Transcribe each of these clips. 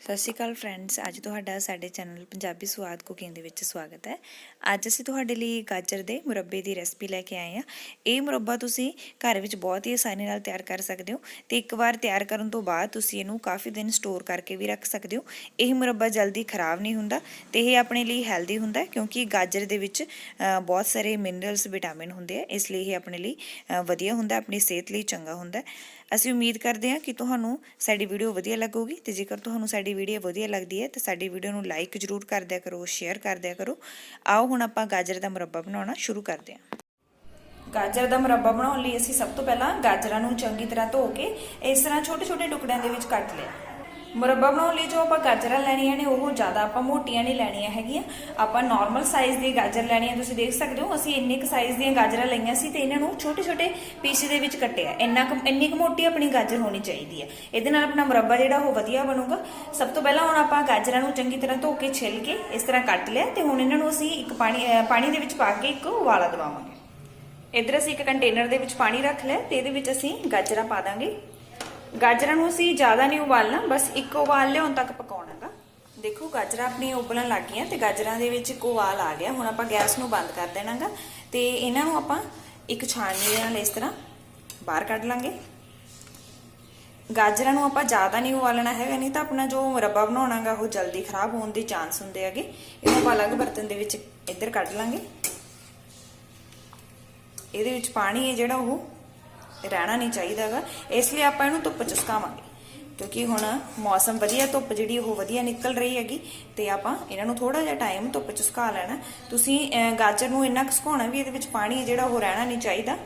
ਸਤਿ ਸ਼੍ਰੀ ਅਕਾਲ ਫਰੈਂਡਸ, ਅੱਜ ਤੁਹਾਡਾ ਸਾਡੇ ਚੈਨਲ ਪੰਜਾਬੀ ਸਵਾਦ ਕੁਕਿੰਗ ਦੇ ਵਿੱਚ ਸਵਾਗਤ ਹੈ। ਅੱਜ ਅਸੀਂ ਤੁਹਾਡੇ ਲਈ ਗਾਜਰ ਦੇ ਮੁਰੱਬੇ ਦੀ ਰੈਸਪੀ ਲੈ ਕੇ ਆਏ ਹਾਂ। ਇਹ ਮੁਰੱਬਾ ਤੁਸੀਂ ਘਰ ਵਿੱਚ ਬਹੁਤ ਹੀ ਆਸਾਨੀ ਨਾਲ ਤਿਆਰ ਕਰ ਸਕਦੇ ਹੋ ਤੇ ਇੱਕ ਵਾਰ ਤਿਆਰ ਕਰਨ ਤੋਂ ਬਾਅਦ ਤੁਸੀਂ ਇਹਨੂੰ ਕਾਫੀ ਦਿਨ ਸਟੋਰ ਕਰਕੇ ਵੀ ਰੱਖ ਸਕਦੇ ਹੋ। ਇਹ ਮੁਰੱਬਾ ਜਲਦੀ ਖਰਾਬ ਨਹੀਂ ਹੁੰਦਾ ਤੇ ਇਹ ਆਪਣੇ ਲਈ ਹੈਲਦੀ ਹੁੰਦਾ ਕਿਉਂਕਿ ਗਾਜਰ ਦੇ ਵਿੱਚ ਬਹੁਤ ਸਾਰੇ ਮਿਨਰਲਸ ਵਿਟਾਮਿਨ ਹੁੰਦੇ ਆ, ਇਸ ਲਈ ਇਹ ਆਪਣੇ ਲਈ ਵਧੀਆ ਹੁੰਦਾ, ਆਪਣੀ ਸਿਹਤ ਲਈ ਚੰਗਾ ਹੁੰਦਾ। ਅਸੀਂ ਉਮੀਦ ਕਰਦੇ ਹਾਂ ਕਿ ਤੁਹਾਨੂੰ ਸਾਡੀ ਵੀਡੀਓ ਵਧੀਆ ਲੱਗੂਗੀ ਤੇ ਜੇਕਰ ਤੁਹਾਨੂੰ ਸਾਡੀ ਵੀਡੀਓ ਵਧੀਆ ਲੱਗਦੀ ਹੈ ਤਾਂ ਸਾਡੀ ਵੀਡੀਓ ਨੂੰ ਲਾਈਕ ਜ਼ਰੂਰ ਕਰ ਦਿਆ ਕਰੋ, ਸ਼ੇਅਰ ਕਰ ਦਿਆ ਕਰੋ। ਆਓ ਹੁਣ ਆਪਾਂ ਗਾਜਰ ਦਾ ਮੁਰੱਬਾ ਬਣਾਉਣਾ ਸ਼ੁਰੂ ਕਰਦੇ ਹਾਂ। ਗਾਜਰ ਦਾ ਮੁਰੱਬਾ ਬਣਾਉਣ ਲਈ ਅਸੀਂ ਸਭ ਤੋਂ ਪਹਿਲਾਂ ਗਾਜਰਾਂ ਨੂੰ ਚੰਗੀ ਤਰ੍ਹਾਂ ਧੋ ਕੇ ਇਸ ਤਰ੍ਹਾਂ ਛੋਟੇ-ਛੋਟੇ ਟੁਕੜਿਆਂ ਦੇ ਵਿੱਚ ਕੱਟ ਲਿਆ। ਮੁਰੱਬਾ ਬਣਾਉਣ ਲਈ ਜੋ ਆਪਾਂ ਗਾਜਰਾਂ ਲੈਣੀਆਂ ਨੇ ਉਹ ਜ਼ਿਆਦਾ ਆਪਾਂ ਮੋਟੀਆਂ ਨਹੀਂ ਲੈਣੀਆਂ ਹੈਗੀਆਂ, ਆਪਾਂ ਨਾਰਮਲ ਸਾਈਜ਼ ਦੀ ਗਾਜਰ ਲੈਣੀ ਹੈ। ਤੁਸੀਂ ਦੇਖ ਸਕਦੇ ਹੋ ਅਸੀਂ ਇੰਨੇ ਕੁ ਸਾਈਜ਼ ਦੀਆਂ ਗਾਜਰਾਂ ਲਈਆਂ ਸੀ ਤੇ ਇਹਨਾਂ ਨੂੰ ਛੋਟੇ-ਛੋਟੇ ਪੀਸ ਦੇ ਵਿੱਚ ਕੱਟਿਆ। ਇੰਨੀ ਕੁ ਮੋਟੀ ਆਪਣੀ ਗਾਜਰ ਹੋਣੀ ਚਾਹੀਦੀ ਹੈ, ਇਹਦੇ ਨਾਲ ਆਪਣਾ ਮੁਰੱਬਾ ਜਿਹੜਾ ਉਹ ਵਧੀਆ ਬਣੂਗਾ। ਸਭ ਤੋਂ ਪਹਿਲਾਂ ਹੁਣ ਆਪਾਂ ਗਾਜਰਾਂ ਨੂੰ ਚੰਗੀ ਤਰ੍ਹਾਂ ਧੋ ਕੇ ਛਿੱਲ ਕੇ ਇਸ ਤਰ੍ਹਾਂ ਕੱਟ ਲਿਆ ਤੇ ਹੁਣ ਇਹਨਾਂ ਨੂੰ ਅਸੀਂ ਇੱਕ ਪਾਣੀ ਦੇ ਵਿੱਚ ਪਾ ਕੇ ਇੱਕ ਉਬਾਲਾ ਦਵਾਵਾਂਗੇ। ਇੱਧਰ ਅਸੀਂ ਇੱਕ ਕੰਟੇਨਰ ਦੇ ਵਿੱਚ ਪਾਣੀ ਰੱਖ ਲਿਆ ਤੇ ਇਹਦੇ ਵਿੱਚ ਅਸੀਂ ਗਾਜਰਾਂ ਪਾ ਦਾਂਗੇ। ਗਾਜਰਾਂ ਨੂੰ ਅਸੀਂ ਜ਼ਿਆਦਾ ਨਹੀਂ ਉਬਾਲਣਾ, ਬਸ ਇੱਕ ਉਬਾਲ ਲਿਆਉਣ ਤੱਕ ਪਕਾਉਣਾ ਗਾ। ਦੇਖੋ ਗਾਜਰਾਂ ਆਪਣੀਆਂ ਉਬਲਣ ਲੱਗ ਗਈਆਂ ਤੇ ਗਾਜਰਾਂ ਦੇ ਵਿੱਚ ਇੱਕ ਉਬਾਲ ਆ ਗਿਆ। ਹੁਣ ਆਪਾਂ ਗੈਸ ਨੂੰ ਬੰਦ ਕਰ ਦੇਣਾ ਗਾ ਤੇ ਇਹਨਾਂ ਨੂੰ ਆਪਾਂ ਇੱਕ ਛਾਣਨੀ ਦੇ ਨਾਲ ਇਸ ਤਰ੍ਹਾਂ ਬਾਹਰ ਕੱਢ ਲਾਂਗੇ। ਗਾਜਰਾਂ ਨੂੰ ਆਪਾਂ ਜ਼ਿਆਦਾ ਨਹੀਂ ਉਬਾਲਣਾ ਹੈਗਾ, ਨਹੀਂ ਤਾਂ ਆਪਣਾ ਜੋ ਮੁਰੱਬਾ ਬਣਾਉਣਾ ਗਾ ਉਹ ਜਲਦੀ ਖਰਾਬ ਹੋਣ ਦੇ ਚਾਂਸ ਹੁੰਦੇ ਹੈਗੇ। ਇਹਨੂੰ ਆਪਾਂ ਅਲੱਗ ਬਰਤਨ ਦੇ ਵਿੱਚ ਇੱਧਰ ਕੱਢ ਲਾਂਗੇ। ਇਹਦੇ ਵਿੱਚ ਪਾਣੀ ਹੈ ਜਿਹੜਾ ਉਹ ਰਹਿਣਾ ਨਹੀਂ ਚਾਹੀਦਾ ਗਾ, ਇਸ ਲਈ ਆਪਾਂ ਇਹਨੂੰ ਧੁੱਪ ਚ ਸੁਕਾਵਾਂਗੇ ਕਿਉਂਕਿ ਹੁਣ ਮੌਸਮ ਵਧੀਆ, ਧੁੱਪ ਜਿਹੜੀ ਉਹ ਵਧੀਆ ਨਿਕਲ ਰਹੀ ਹੈਗੀ ਤੇ ਆਪਾਂ ਇਹਨਾਂ ਨੂੰ ਥੋੜਾ ਜਿਹਾ ਟਾਈਮ ਧੁੱਪ ਚ ਸੁਕਾ ਲੈਣਾ। ਤੁਸੀਂ ਗਾਜਰ ਨੂੰ ਇੰਨਾ ਸੁਕਾਉਣਾ ਵੀ ਇਹਦੇ ਵਿੱਚ ਪਾਣੀ ਜਿਹੜਾ ਉਹ ਰਹਿਣਾ ਨਹੀਂ ਚਾਹੀਦਾ।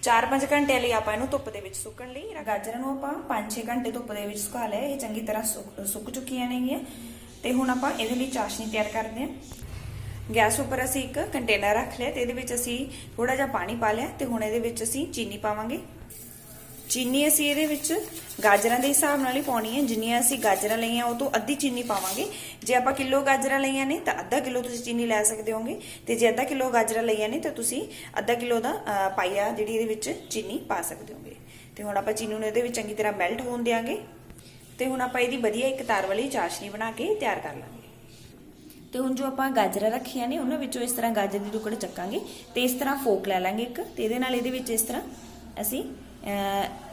4-5 ਘੰਟੇ ਲਈ ਆਪਾਂ ਇਹਨੂੰ ਧੁੱਪ ਦੇ ਵਿੱਚ ਸੁੱਕਣ ਲਈ ਗਾਜਰਾਂ ਨੂੰ ਆਪਾਂ 5-6 ਘੰਟੇ ਧੁੱਪ ਦੇ ਵਿੱਚ ਸੁਕਾ ਲਿਆ। ਇਹ ਚੰਗੀ ਤਰ੍ਹਾਂ ਸੁੱਕ ਚੁੱਕੀਆਂ ਨੇਗੀਆਂ ਤੇ ਹੁਣ ਆਪਾਂ ਇਹਦੇ ਲਈ ਚਾਸ਼ਨੀ ਤਿਆਰ ਕਰਦੇ ਹਾਂ। ਗੈਸ ਉੱਪਰ ਅਸੀਂ ਇੱਕ ਕੰਟੇਨਰ ਰੱਖ ਲਿਆ ਤੇ ਇਹਦੇ ਵਿੱਚ ਅਸੀਂ ਥੋੜਾ ਜਿਹਾ ਪਾਣੀ ਪਾ ਲਿਆ ਤੇ ਹੁਣ ਇਹਦੇ ਵਿੱਚ ਅਸੀਂ ਚੀਨੀ ਪਾਵਾਂਗੇ। ਚੀਨੀ ਅਸੀਂ ਇਹਦੇ ਵਿੱਚ ਗਾਜਰਾਂ ਦੇ ਹਿਸਾਬ ਨਾਲ ਹੀ ਪਾਉਣੀ ਹੈ, ਜਿੰਨੀਆਂ ਅਸੀਂ ਗਾਜਰਾਂ ਲਈਆਂ ਉਹ ਤੋਂ ਅੱਧੀ ਚੀਨੀ ਪਾਵਾਂਗੇ। ਜੇ ਆਪਾਂ ਕਿਲੋ ਗਾਜਰਾਂ ਲਈਆਂ ਨੇ ਤਾਂ ਅੱਧਾ ਕਿਲੋ ਤੁਸੀਂ ਚੀਨੀ ਲੈ ਸਕਦੇ ਹੋਗੇ ਤੇ ਜੇ ਅੱਧਾ ਕਿਲੋ ਗਾਜਰਾਂ ਲਈਆਂ ਨੇ ਤਾਂ ਤੁਸੀਂ ਅੱਧਾ ਕਿਲੋ ਦਾ ਪਾਈਆ ਜਿਹੜੀ ਇਹਦੇ ਵਿੱਚ ਚੀਨੀ ਪਾ ਸਕਦੇ ਹੋਗੇ। ਤੇ ਹੁਣ ਆਪਾਂ ਚੀਨੀ ਨੂੰ ਇਹਦੇ ਵਿੱਚ ਚੰਗੀ ਤਰ੍ਹਾਂ ਮੈਲਟ ਹੋਣ ਦਿਆਂਗੇ ਤੇ ਹੁਣ ਆਪਾਂ ਇਹਦੀ ਵਧੀਆ ਇੱਕ ਤਾਰ ਵਾਲੀ ਚਾਸ਼ਨੀ ਬਣਾ ਕੇ ਤਿਆਰ ਕਰ ਲਾਂਗੇ। ਤੇ ਹੁਣ ਜੋ ਆਪਾਂ ਗਾਜਰਾਂ ਰੱਖੀਆਂ ਨੇ ਉਹਨਾਂ ਵਿੱਚੋਂ ਇਸ ਤਰ੍ਹਾਂ ਗਾਜਰ ਦੀ ਟੁਕੜੇ ਚੱਕਾਂਗੇ ਤੇ ਇਸ ਤਰ੍ਹਾਂ ਫੋਕ ਲੈ ਲਾਂਗੇ ਇੱਕ ਤੇ ਇਹਦੇ ਨਾਲ ਇਹਦੇ ਵਿੱਚ ਇਸ ਤਰ੍ਹਾਂ ਅਸੀਂ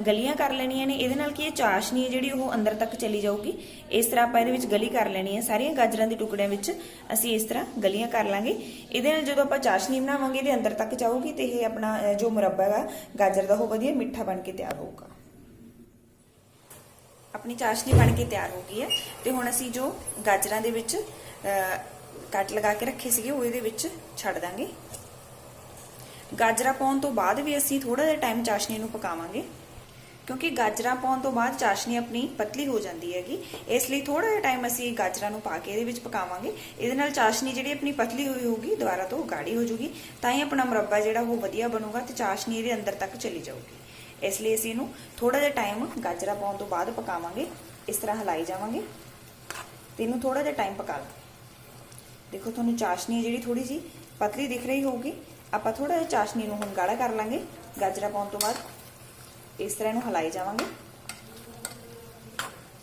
ਗਲੀਆਂ ਕਰ ਲੈਣੀਆਂ ਨੇ। ਇਹਦੇ ਨਾਲ ਕੀ ਇਹ ਚਾਸ਼ਨੀ ਹੈ ਜਿਹੜੀ ਉਹ ਅੰਦਰ ਤੱਕ ਚਲੀ ਜਾਊਗੀ। ਇਸ ਤਰ੍ਹਾਂ ਆਪਾਂ ਇਹਦੇ ਵਿੱਚ ਗਲੀ ਕਰ ਲੈਣੀ ਹੈ। ਸਾਰੀਆਂ ਗਾਜਰਾਂ ਦੇ ਟੁਕੜਿਆਂ ਵਿੱਚ ਅਸੀਂ ਇਸ ਤਰ੍ਹਾਂ ਗਲੀਆਂ ਕਰ ਲਾਂਗੇ। ਇਹਦੇ ਨਾਲ ਜਦੋਂ ਆਪਾਂ ਚਾਸ਼ਨੀ ਬਣਾਵਾਂਗੇ ਇਹਦੇ ਅੰਦਰ ਤੱਕ ਜਾਊਗੀ ਤੇ ਇਹ ਆਪਣਾ ਜੋ ਮੁਰੱਬਾ ਹੈ ਗਾਜਰ ਦਾ ਉਹ ਵਧੀਆ ਮਿੱਠਾ ਬਣ ਕੇ ਤਿਆਰ ਹੋਊਗਾ। ਆਪਣੀ ਚਾਸ਼ਨੀ ਬਣ ਕੇ ਤਿਆਰ ਹੋ ਗਈ ਹੈ ਤੇ ਹੁਣ ਅਸੀਂ ਜੋ ਗਾਜਰਾਂ ਦੇ ਵਿੱਚ ਕੱਟ ਲਗਾ ਕੇ ਰੱਖੇ ਸੀਗੇ ਉਹ ਇਹਦੇ ਵਿੱਚ ਛੱਡ ਦਾਂਗੇ। ਗਾਜਰਾਂ ਪਾਉਣ ਤੋਂ ਬਾਅਦ ਵੀ ਅਸੀਂ ਥੋੜਾ ਜਿਹਾ ਟਾਈਮ ਚਾਸ਼ਨੀ ਨੂੰ ਪਕਾਵਾਂਗੇ ਕਿਉਂਕਿ ਗਾਜਰਾਂ ਪਾਉਣ ਤੋਂ ਬਾਅਦ ਚਾਸ਼ਨੀ ਆਪਣੀ ਪਤਲੀ ਹੋ ਜਾਂਦੀ ਹੈਗੀ, ਇਸ ਲਈ ਥੋੜਾ ਜਿਹਾ ਟਾਈਮ ਅਸੀਂ ਗਾਜਰਾਂ ਨੂੰ ਪਾ ਕੇ ਇਹਦੇ ਵਿੱਚ ਪਕਾਵਾਂਗੇ। ਇਹਦੇ ਨਾਲ ਚਾਸ਼ਨੀ ਜਿਹੜੀ ਆਪਣੀ ਪਤਲੀ ਹੋਈ ਹੋਊਗੀ ਦੁਬਾਰਾ ਤੋਂ ਗਾੜੀ ਹੋ ਜੂਗੀ, ਤਾਂ ਹੀ ਆਪਣਾ ਮੁਰੱਬਾ ਜਿਹੜਾ ਉਹ ਵਧੀਆ ਬਣੂਗਾ ਤੇ ਚਾਸ਼ਨੀ ਇਹਦੇ ਅੰਦਰ ਤੱਕ ਚਲੀ ਜਾਊਗੀ। ਇਸ ਲਈ ਅਸੀਂ ਇਹਨੂੰ ਥੋੜਾ ਜਿਹਾ ਟਾਈਮ ਗਾਜਰਾਂ ਪਾਉਣ ਤੋਂ ਬਾਅਦ ਪਕਾਵਾਂਗੇ। ਇਸ ਤਰ੍ਹਾਂ ਹਿਲਾਈ ਜਾਵਾਂਗੇ ਤੇ ਇਹਨੂੰ ਥੋੜਾ ਜਿਹਾ ਟਾਈਮ ਪਕਾ ਲਾਂਗੇ। ਦੇਖੋ ਤੁਹਾਨੂੰ ਚਾਸ਼ਨੀ ਜਿਹੜੀ ਥੋੜੀ ਜੀ ਪਤਲੀ ਦਿਖ ਰਹੀ ਹੋਊਗੀ। ਆਪਾਂ ਥੋੜਾ ਜਿਹਾ ਚਾਸ਼ਨੀ ਨੂੰ ਹੁਣ ਗਾੜਾ ਕਰ ਲਾਂਗੇ। ਗਾਜਰਾਂ ਪਾਉਣ ਤੋਂ ਬਾਅਦ ਇਸ ਤਰ੍ਹਾਂ ਇਹਨੂੰ ਹਿਲਾਈ ਜਾਵਾਂਗੇ।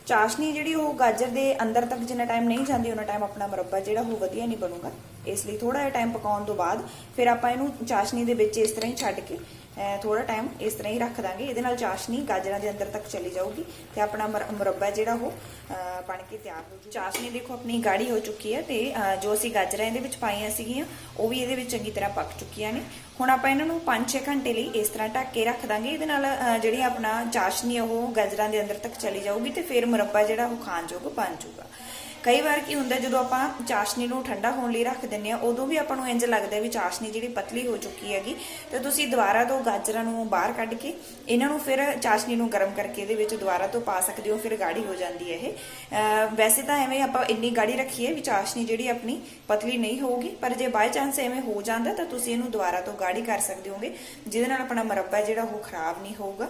ਚਾਸ਼ਨੀ ਜਿਹੜੀ ਉਹ ਗਾਜਰ ਦੇ ਅੰਦਰ ਤੱਕ ਜਿੰਨਾ ਟਾਈਮ ਨਹੀਂ ਜਾਂਦੀ ਉਹਨਾਂ ਟਾਈਮ ਆਪਣਾ ਮੁਰੱਬਾ ਜਿਹੜਾ ਉਹ ਵਧੀਆ ਨਹੀਂ ਬਣੂਗਾ। ਇਸ ਲਈ ਥੋੜਾ ਜਿਹਾ ਟਾਈਮ ਪਕਾਉਣ ਤੋਂ ਬਾਅਦ ਫਿਰ ਆਪਾਂ ਇਹਨੂੰ ਚਾਸ਼ਨੀ ਦੇ ਵਿੱਚ ਇਸ ਤਰ੍ਹਾਂ ਹੀ ਛੱਡ ਕੇ ਥੋੜਾ ਟਾਈਮ ਇਸ ਤਰ੍ਹਾਂ ਹੀ ਰੱਖ ਦਾਂਗੇ। ਇਹਦੇ ਨਾਲ ਚਾਸ਼ਨੀ ਗਾਜਰਾਂ ਦੇ ਅੰਦਰ ਤੱਕ ਚਲੀ ਜਾਊਗੀ ਤੇ ਆਪਣਾ ਮੁਰੱਬਾ ਜਿਹੜਾ ਉਹ ਬਣ ਕੇ ਤਿਆਰ ਹੋ ਜੂ। ਚਾਸ਼ਨੀ ਦੇਖੋ ਆਪਣੀ ਗਾੜੀ ਹੋ ਚੁੱਕੀ ਹੈ ਤੇ ਜੋ ਅਸੀਂ ਗਾਜਰਾਂ ਇਹਦੇ ਵਿੱਚ ਪਾਈਆਂ ਸੀਗੀਆਂ ਉਹ ਵੀ ਇਹਦੇ ਵਿੱਚ ਚੰਗੀ ਤਰ੍ਹਾਂ ਪੱਕ ਚੁੱਕੀਆਂ ਨੇ। ਹੁਣ ਆਪਾਂ ਇਹਨਾਂ ਨੂੰ 5-6 ਘੰਟੇ ਲਈ ਇਸ ਤਰ੍ਹਾਂ ਢੱਕ ਕੇ ਰੱਖ ਦਾਂਗੇ। ਇਹਦੇ ਨਾਲ ਜਿਹੜੀ ਆਪਣਾ ਚਾਸ਼ਨੀ ਉਹ ਗਾਜਰਾਂ ਦੇ ਅੰਦਰ ਤੱਕ ਚਲੀ ਜਾਊਗੀ ਤੇ ਫਿਰ ਮੁਰੱਬਾ ਜਿਹੜਾ ਉਹ ਖਾਣ ਯੋਗ ਬਣ ਜਾਊਗਾ। ਕਈ ਵਾਰ ਕੀ ਹੁੰਦਾ ਜਦੋਂ ਆਪਾਂ ਚਾਸ਼ਨੀ ਨੂੰ ਠੰਡਾ ਹੋਣ ਲਈ ਰੱਖ ਦਿੰਦੇ ਆ ਉਦੋਂ ਵੀ ਆਪਾਂ ਨੂੰ ਇੰਜ ਲੱਗਦਾ ਵੀ ਚਾਸ਼ਨੀ ਜਿਹੜੀ ਪਤਲੀ ਹੋ ਚੁੱਕੀ ਹੈਗੀ, ਤੇ ਤੁਸੀਂ ਦੁਬਾਰਾ ਤੋਂ ਗਾਜਰਾਂ ਨੂੰ ਬਾਹਰ ਕੱਢ ਕੇ ਇਹਨਾਂ ਨੂੰ ਫਿਰ ਚਾਸ਼ਨੀ ਨੂੰ ਗਰਮ ਕਰਕੇ ਇਹਦੇ ਵਿੱਚ ਦੁਬਾਰਾ ਤੋਂ ਪਾ ਸਕਦੇ ਹੋ, ਫਿਰ ਗਾੜੀ ਹੋ ਜਾਂਦੀ ਹੈ ਇਹ। ਵੈਸੇ ਤਾਂ ਐਵੇਂ ਆਪਾਂ ਇੰਨੀ ਗਾੜੀ ਰੱਖੀਏ ਵੀ ਚਾਸ਼ਨੀ ਜਿਹੜੀ ਆਪਣੀ ਪਤਲੀ ਨਹੀਂ ਹੋਊਗੀ, ਪਰ ਜੇ ਬਾਈ ਚਾਂਸ ਐਵੇਂ ਹੋ ਜਾਂਦਾ ਤਾਂ ਤੁਸੀਂ ਇਹਨੂੰ ਦੁਬਾਰਾ ਤੋਂ ਗਾੜੀ ਕਰ ਸਕਦੇ ਹੋਗੇ, ਜਿਹਦੇ ਨਾਲ ਆਪਣਾ ਮੁਰੱਬਾ ਜਿਹੜਾ ਉਹ ਖਰਾਬ ਨਹੀਂ ਹੋਊਗਾ।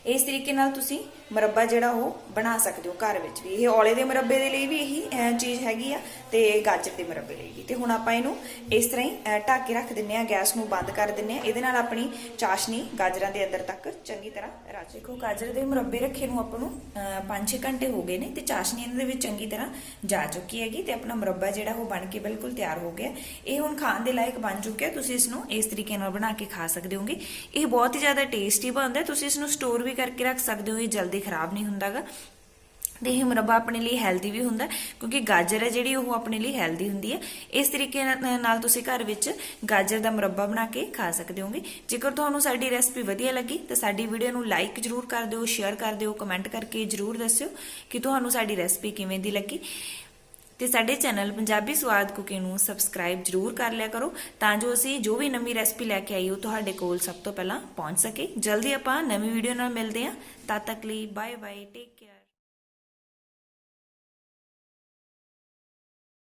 इस तरीके नाल तुसी मुरब्बा जिहड़ा वो बना सकते हो घर विच भी। ये औले दे मुरब्बे दे लई भी यही चीज़ हैगी आ ते गाजर दे मुरब्बे लई भी। ते हुण आपां इहनूं इस तरह ही ढक के रख दिंने आ, गैस नूं बंद कर दिंने आ। इहदे नाल अपनी चाशनी गाजरां दे अंदर तक चंगी तरह रच। देखो गाजर दे मुरब्बे रखे नूं आपां नूं 5-6 घंटे हो गए ने ते चाशनी इहदे विच चंगी तरह जा चुकी हैगी ते अपना मुरब्बा जिहड़ा वो बन के बिल्कुल तैयार हो गया। ये हुण खाण दे लायक बन चुक्या। तुसीं इस नूं इस तरीके नाल बना के खा सकदे होगे। ये बहुत ही ज़्यादा टेस्टी बनदा। तुसीं इस नूं स्टोर भी करके रख सकते हो, ये जल्दी खराब नहीं हुंदा गा। तो यह मुरब्बा अपने लिए हैल्दी भी होंदा क्योंकि गाजर है जिहड़ी वो अपने लिए हैल्दी हुंदी है। इस तरीके नाल तुसीं घर विच गाजर दा मुरब्बा बना के खा सकदे होगे। जेकर तुहानूं साडी रेसिपी वधिया लगी तो साडी वीडियो नूं लाइक जरूर कर दिओ, शेयर कर दिओ, कमेंट करके जरूर दस्सिओ कि तुहानूं साडी रेसिपी किवें दी लगी। ਤੇ ਸਾਡੇ ਚੈਨਲ ਪੰਜਾਬੀ ਸਵਾਦ ਕੁਕਿੰਗ ਨੂੰ ਸਬਸਕ੍ਰਾਈਬ ਜ਼ਰੂਰ ਕਰ ਲਿਆ ਕਰੋ ਤਾਂ ਜੋ ਅਸੀਂ ਜੋ ਵੀ ਨਵੀਂ ਰੈਸਪੀ ਲੈ ਕੇ ਆਈ ਉਹ ਤੁਹਾਡੇ ਕੋਲ ਸਭ ਤੋਂ ਪਹਿਲਾਂ ਪਹੁੰਚ ਸਕੇ। ਜਲਦੀ ਆਪਾਂ ਨਵੀਂ ਵੀਡੀਓ ਨਾਲ ਮਿਲਦੇ ਹਾਂ। ਤਦ ਤੱਕ ਲਈ ਬਾਏ ਬਾਏ, ਟੇਕ